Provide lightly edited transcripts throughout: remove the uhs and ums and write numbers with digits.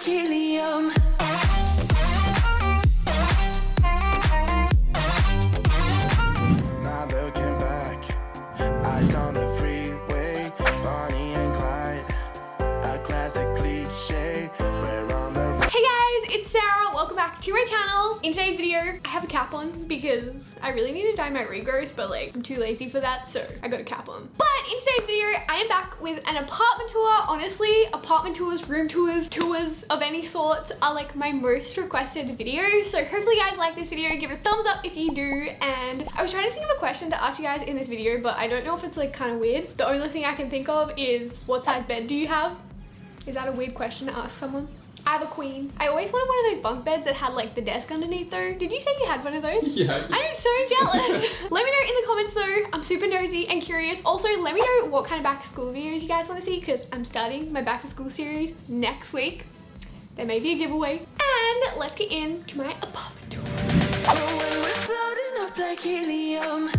like helium. Not looking back, eyes on the freeway, Bonnie and Clyde, a classic cliche. We're on the road. Hey guys, it's Sarah. Welcome back to my channel. In today's video, I have a cap on because I really need to dye my regrowth, but like I'm too lazy for that, so I got a cap on. But in today's video, I am back with an apartment tour. Honestly, apartment tours, room tours, tours of any sorts are like my most requested video. So hopefully you guys like this video. Give it a thumbs up if you do. And I was trying to think of a question to ask you guys in this video, but I don't know if it's like kind of weird. The only thing I can think of is, what size bed do you have? Is that a weird question to ask someone? I have a queen. I always wanted one of those bunk beds that had like the desk underneath though. Did you say you had one of those? Yeah. I am so jealous. Let me know in the comments though. I'm super nosy and curious. Also, let me know what kind of back to school videos you guys want to see, because I'm starting my back to school series next week. There may be a giveaway. And let's get into my apartment tour. When we're floating up like helium.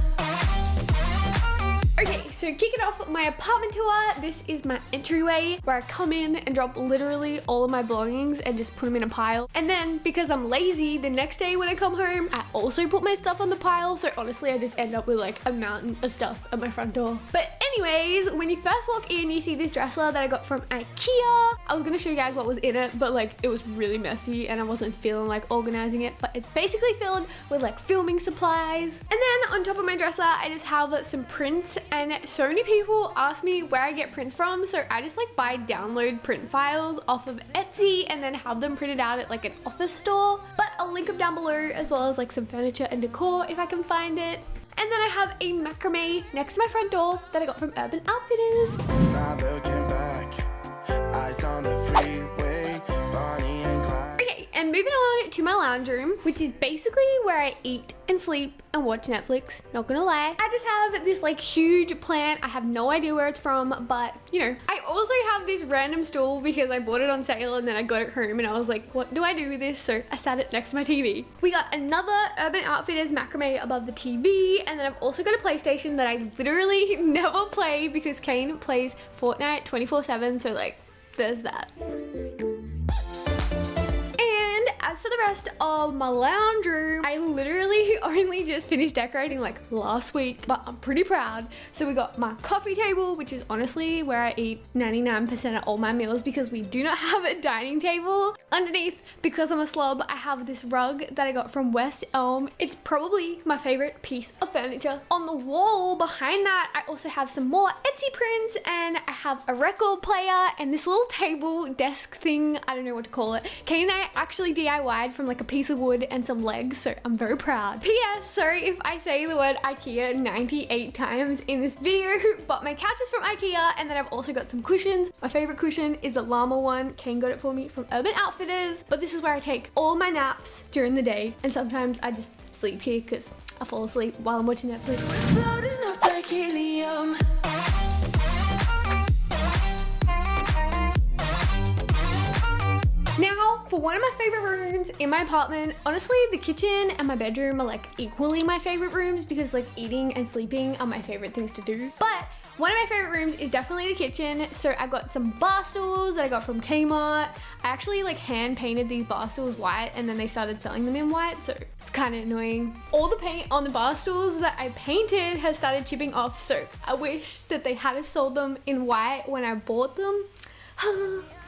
Okay, so kicking off my apartment tour, this is my entryway where I come in and drop literally all of my belongings and just put them in a pile. And then because I'm lazy, the next day when I come home, I also put my stuff on the pile. So honestly, I just end up with like a mountain of stuff at my front door. But anyways, when you first walk in, you see this dresser that I got from IKEA. I was gonna show you guys what was in it, but like it was really messy and I wasn't feeling like organizing it. But it's basically filled with like filming supplies. And then on top of my dresser, I just have some prints. And so many people ask me where I get prints from, so I just like buy download print files off of Etsy and then have them printed out at like an office store. But I'll link them down below, as well as like some furniture and decor if I can find it. And then I have a macrame next to my front door that I got from Urban Outfitters. Not looking back, eyes on the freeway, Bonnie and Clyde. Okay, and moving on to my lounge room, which is basically where I eat and sleep and watch Netflix, not gonna lie. I just have this like huge plant. I have no idea where it's from, but you know. I also have this random stool because I bought it on sale and then I got it home and I was like, what do I do with this? So I sat it next to my TV. We got another Urban Outfitters macrame above the TV, and then I've also got a PlayStation that I literally never play because Kane plays Fortnite 24/7, so like there's that. As for the rest of my lounge room, I literally only just finished decorating like last week, but I'm pretty proud. So we got my coffee table, which is honestly where I eat 99% of all my meals because we do not have a dining table. Underneath, because I'm a slob, I have this rug that I got from West Elm. It's probably my favorite piece of furniture. On the wall behind that, I also have some more Etsy prints, and I have a record player and this little table desk thing, I don't know what to call it. Kane and I actually DIY'd from like a piece of wood and some legs, so I'm very proud. P.S. Sorry if I say the word IKEA 98 times in this video, but my couch is from IKEA, and then I've also got some cushions. My favorite cushion is the llama one. Kane got it for me from Urban Outfitters, but this is where I take all my naps during the day, and sometimes I just sleep here because I fall asleep while I'm watching Netflix. Floating up like helium. Now, for one of my favorite rooms in my apartment, honestly, the kitchen and my bedroom are like equally my favorite rooms because like eating and sleeping are my favorite things to do. But one of my favorite rooms is definitely the kitchen. So I got some bar stools that I got from Kmart. I actually like hand painted these bar stools white and then they started selling them in white, so it's kind of annoying. All the paint on the bar stools that I painted has started chipping off, so I wish that they had have sold them in white when I bought them.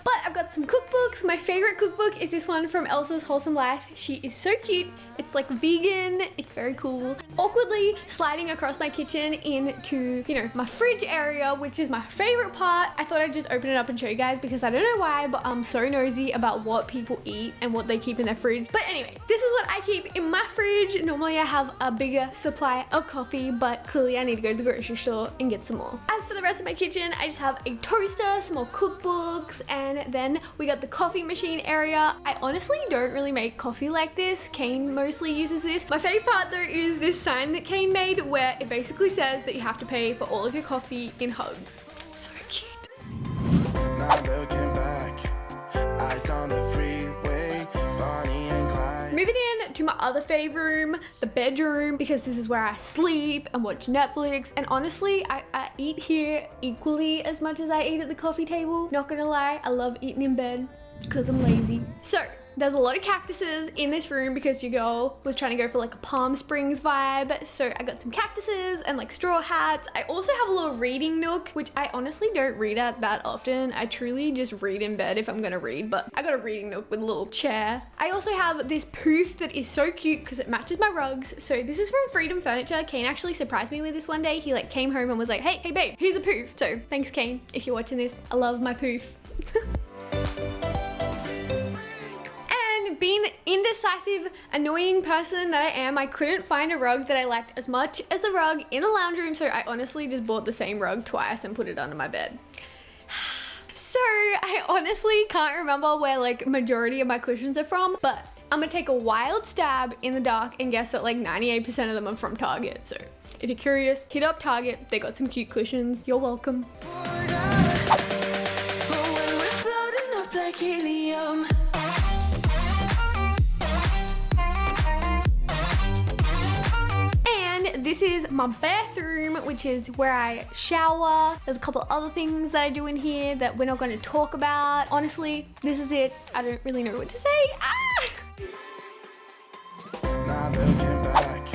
But I've got some cookbooks. My favorite cookbook is this one from Elsa's Wholesome Life. She is so cute. It's like vegan, it's very cool. Awkwardly sliding across my kitchen into, you know, my fridge area, which is my favorite part. I thought I'd just open it up and show you guys because I don't know why, but I'm so nosy about what people eat and what they keep in their fridge. But anyway, this is what I keep in my fridge. Normally I have a bigger supply of coffee, but clearly I need to go to the grocery store and get some more. As for the rest of my kitchen, I just have a toaster, some more cookbooks, and then we got the coffee machine area. I honestly don't really make coffee like this. Kane mostly uses this. My favorite part though is this sign that Kane made where it basically says that you have to pay for all of your coffee in hugs. So cute. Not looking back, eyes on the freeway, Bonnie and Clyde. Moving in to my other favorite room, the bedroom, because this is where I sleep and watch Netflix. And honestly, I eat here equally as much as I eat at the coffee table. Not gonna lie, I love eating in bed. because I'm lazy. So there's a lot of cactuses in this room because your girl was trying to go for like a Palm Springs vibe. So I got some cactuses and like straw hats. I also have a little reading nook, which I honestly don't read at that often. I truly just read in bed if I'm gonna read, but I got a reading nook with a little chair. I also have this poof that is so cute because it matches my rugs. So this is from Freedom Furniture. Kane actually surprised me with this one day. He like came home and was like, hey babe, here's a poof. So thanks Kane, if you're watching this. I love my poof. Being the indecisive, annoying person that I am, I couldn't find a rug that I liked as much as the rug in the lounge room, so I honestly just bought the same rug twice and put it under my bed. So I honestly can't remember where like majority of my cushions are from, but I'm gonna take a wild stab in the dark and guess that like 98% of them are from Target. So if you're curious, hit up Target. They got some cute cushions. You're welcome. This is my bathroom, which is where I shower. There's a couple other things that I do in here that we're not going to talk about. Honestly, this is it. I don't really know what to say. Now looking back,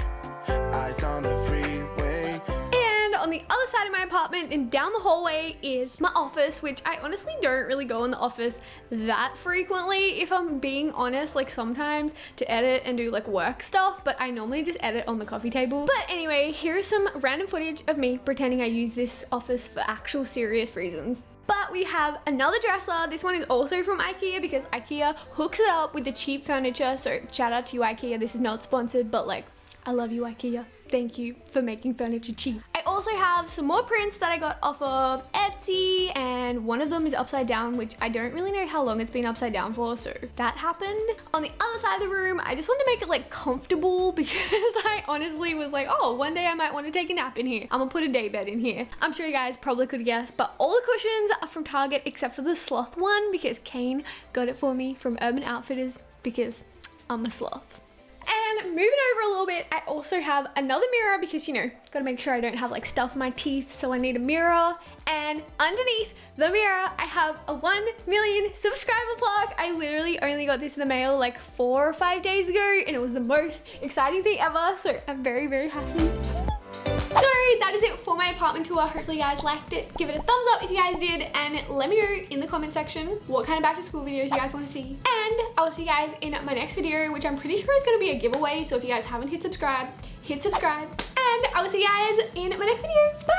eyes on the freeway. And on the other side of my apartment and down the hallway is my office, which I honestly don't really go in the office that frequently, if I'm being honest, like sometimes to edit and do like work stuff, but I normally just edit on the coffee table. But anyway, here's some random footage of me pretending I use this office for actual serious reasons. But we have another dresser. This one is also from IKEA because IKEA hooks it up with the cheap furniture. So shout out to you IKEA. This is not sponsored, but like, I love you IKEA. Thank you for making furniture cheap. I also have some more prints that I got off of Etsy, and one of them is upside down, which I don't really know how long it's been upside down for, so that happened. On the other side of the room, I just wanted to make it like comfortable because I honestly was like, oh, one day I might want to take a nap in here. I'm gonna put a day bed in here. I'm sure you guys probably could guess, but all the cushions are from Target except for the sloth one because Kane got it for me from Urban Outfitters because I'm a sloth. And moving over a little bit, I also have another mirror because, you know, gotta make sure I don't have like stuff in my teeth, so I need a mirror. And underneath the mirror, I have a 1 million subscriber plaque. I literally only got this in the mail like 4 or 5 days ago, and it was the most exciting thing ever, so I'm very, very happy. So that is it for my apartment tour. Hopefully you guys liked it. Give it a thumbs up if you guys did, and let me know in the comment section what kind of back to school videos you guys want to see. And I will see you guys in my next video, which I'm pretty sure is going to be a giveaway. So if you guys haven't hit subscribe, hit subscribe. And I will see you guys in my next video. Bye!